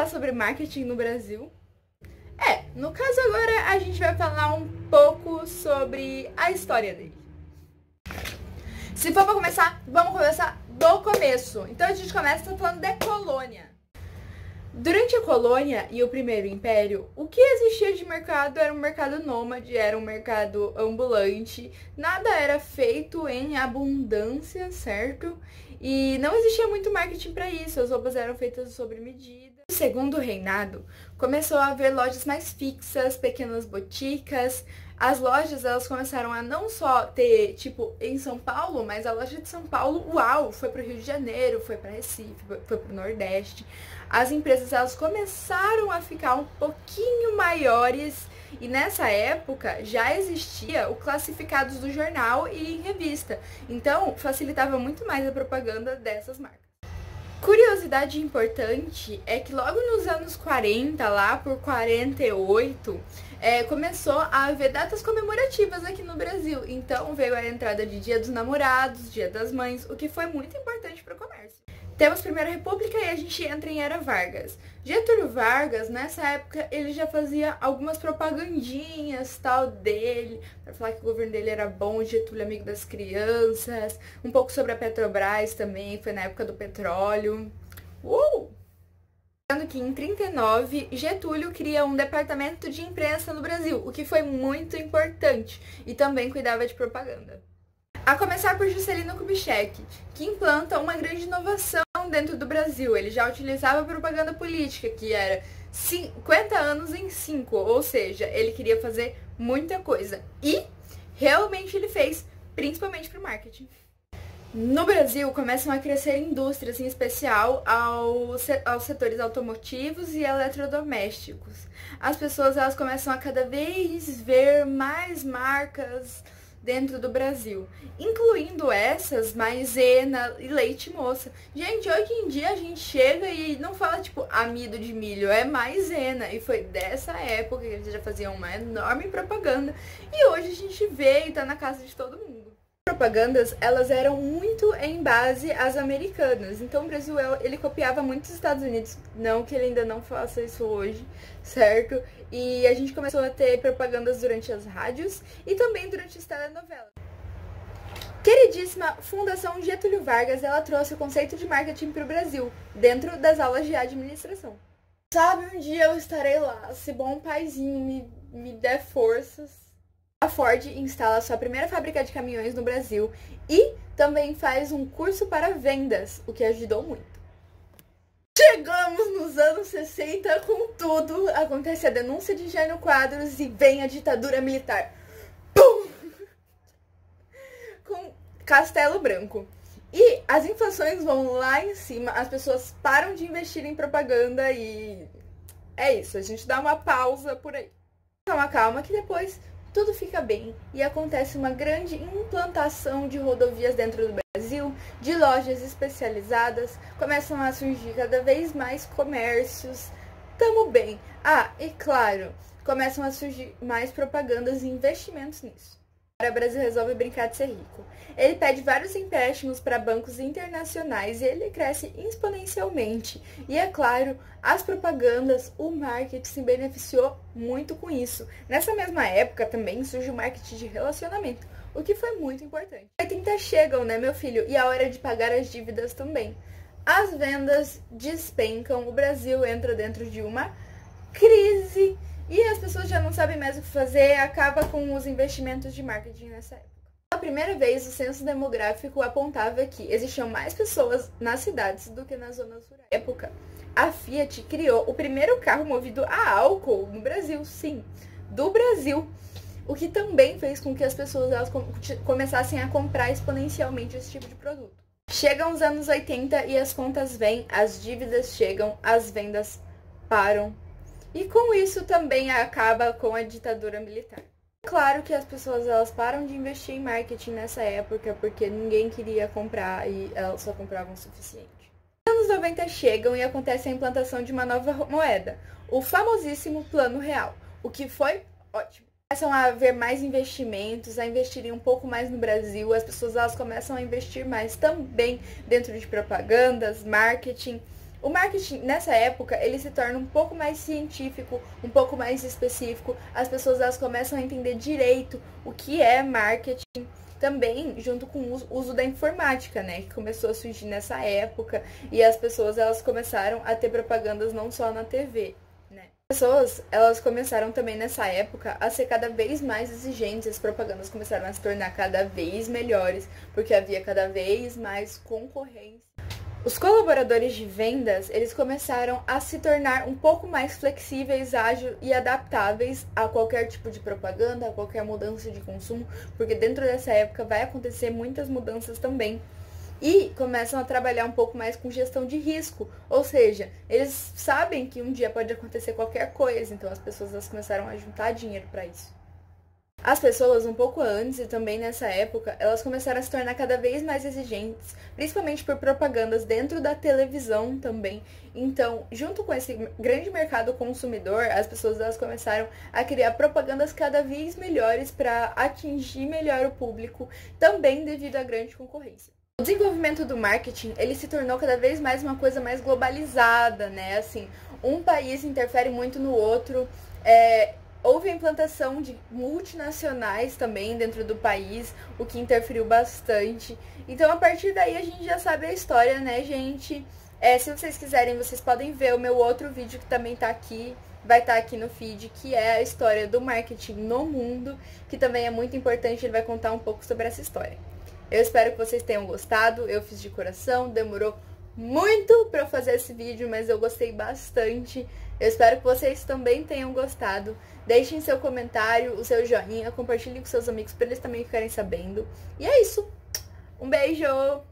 falar sobre marketing no Brasil? No caso agora a gente vai falar um pouco sobre a história dele. Se for pra começar, vamos começar do começo. Então a gente começa falando da colônia. Durante a colônia e o primeiro império, o que existia de mercado era um mercado nômade, era um mercado ambulante, nada era feito em abundância, certo? E não existia muito marketing para isso, as roupas eram feitas sob medida. No segundo reinado, começou a haver lojas mais fixas, pequenas boticas. As lojas, elas começaram a não só ter, tipo, em São Paulo, mas a loja de São Paulo, uau, foi para o Rio de Janeiro, foi para Recife, foi para o Nordeste. As empresas, elas começaram a ficar um pouquinho maiores e nessa época já existia o classificados do jornal e em revista. Então, facilitava muito mais a propaganda dessas marcas. Curiosidade importante é que logo nos anos 40, lá por 48, começou a haver datas comemorativas aqui no Brasil. Então veio a entrada de Dia dos Namorados, Dia das Mães, o que foi muito importante para o comércio. Temos Primeira República e a gente entra em Era Vargas. Getúlio Vargas, nessa época, ele já fazia algumas propagandinhas, tal, dele, para falar que o governo dele era bom, Getúlio amigo das crianças, um pouco sobre a Petrobras também, foi na época do petróleo. Lembrando que em 39, Getúlio cria um departamento de imprensa no Brasil, o que foi muito importante, e também cuidava de propaganda. A começar por Juscelino Kubitschek, que implanta uma grande inovação dentro do Brasil. Ele já utilizava propaganda política, que era 50 anos em 5, ou seja, ele queria fazer muita coisa. E realmente ele fez, principalmente para o marketing. No Brasil, começam a crescer indústrias, em especial aos setores automotivos e eletrodomésticos. As pessoas, elas começam a cada vez ver mais marcas dentro do Brasil, incluindo essas, Maizena e Leite Moça. Gente, hoje em dia a gente chega e não fala tipo amido de milho, é Maizena, e foi dessa época que eles já faziam uma enorme propaganda, e hoje a gente vê e tá na casa de todo mundo. As propagandas, elas eram muito em base às americanas, então o Brasil, ele copiava muito os Estados Unidos, não que ele ainda não faça isso hoje, certo? E a gente começou a ter propagandas durante as rádios e também durante as telenovelas. Queridíssima Fundação Getúlio Vargas, ela trouxe o conceito de marketing para o Brasil, dentro das aulas de administração. Sabe, um dia eu estarei lá, se bom paizinho me der forças. A Ford instala sua primeira fábrica de caminhões no Brasil e também faz um curso para vendas, o que ajudou muito. Chegamos nos anos 60 com tudo, acontece a denúncia de Jânio Quadros e vem a ditadura militar. Pum! Com Castelo Branco. E as inflações vão lá em cima, as pessoas param de investir em propaganda e é isso, a gente dá uma pausa por aí. Calma, calma, que depois tudo fica bem e acontece uma grande implantação de rodovias dentro do Brasil, de lojas especializadas, começam a surgir cada vez mais comércios, tamo bem. E claro, começam a surgir mais propagandas e investimentos nisso. Agora o Brasil resolve brincar de ser rico. Ele pede vários empréstimos para bancos internacionais e ele cresce exponencialmente. E é claro, as propagandas, o marketing se beneficiou muito com isso. Nessa mesma época também surge o marketing de relacionamento, o que foi muito importante. Os 80 chegam, né, meu filho? E a hora de pagar as dívidas também. As vendas despencam, o Brasil entra dentro de uma crise e as pessoas já não sabem mais o que fazer, acaba com os investimentos de marketing nessa época. Pela primeira vez, o censo demográfico apontava que existiam mais pessoas nas cidades do que nas zonas rurais. Na época, a Fiat criou o primeiro carro movido a álcool no Brasil, sim, do Brasil, o que também fez com que as pessoas elas começassem a comprar exponencialmente esse tipo de produto. Chegam os anos 80 e as contas vêm, as dívidas chegam, as vendas param. E com isso também acaba com a ditadura militar. É claro que as pessoas elas param de investir em marketing nessa época porque ninguém queria comprar e elas só compravam o suficiente. Os anos 90 chegam e acontece a implantação de uma nova moeda, o famosíssimo Plano Real, o que foi ótimo. Começam a haver mais investimentos, a investirem um pouco mais no Brasil, as pessoas elas começam a investir mais também dentro de propagandas, marketing, O marketing, nessa época, ele se torna um pouco mais científico, um pouco mais específico. As pessoas elas começam a entender direito o que é marketing. Também junto com o uso da informática, né, que começou a surgir nessa época. E as pessoas elas começaram a ter propagandas não só na TV, né. As pessoas elas começaram também nessa época a ser cada vez mais exigentes. As propagandas começaram a se tornar cada vez melhores, porque havia cada vez mais concorrência. Os colaboradores de vendas, eles começaram a se tornar um pouco mais flexíveis, ágeis e adaptáveis a qualquer tipo de propaganda, a qualquer mudança de consumo, porque dentro dessa época vai acontecer muitas mudanças também. E começam a trabalhar um pouco mais com gestão de risco, ou seja, eles sabem que um dia pode acontecer qualquer coisa, então as pessoas elas começaram a juntar dinheiro para isso. As pessoas, um pouco antes e também nessa época, elas começaram a se tornar cada vez mais exigentes, principalmente por propagandas dentro da televisão também. Então, junto com esse grande mercado consumidor, as pessoas elas começaram a criar propagandas cada vez melhores para atingir melhor o público, também devido à grande concorrência. O desenvolvimento do marketing, ele se tornou cada vez mais uma coisa mais globalizada, né? Assim, um país interfere muito no outro, houve a implantação de multinacionais também dentro do país, o que interferiu bastante. Então, a partir daí, a gente já sabe a história, né, gente? Se vocês quiserem, vocês podem ver o meu outro vídeo que também tá aqui, vai estar aqui no feed, que é a história do marketing no mundo, que também é muito importante, ele vai contar um pouco sobre essa história. Eu espero que vocês tenham gostado, eu fiz de coração, demorou muito pra eu fazer esse vídeo, mas eu gostei bastante. Eu espero que vocês também tenham gostado. Deixem seu comentário, o seu joinha, compartilhem com seus amigos para eles também ficarem sabendo. E é isso. Um beijo!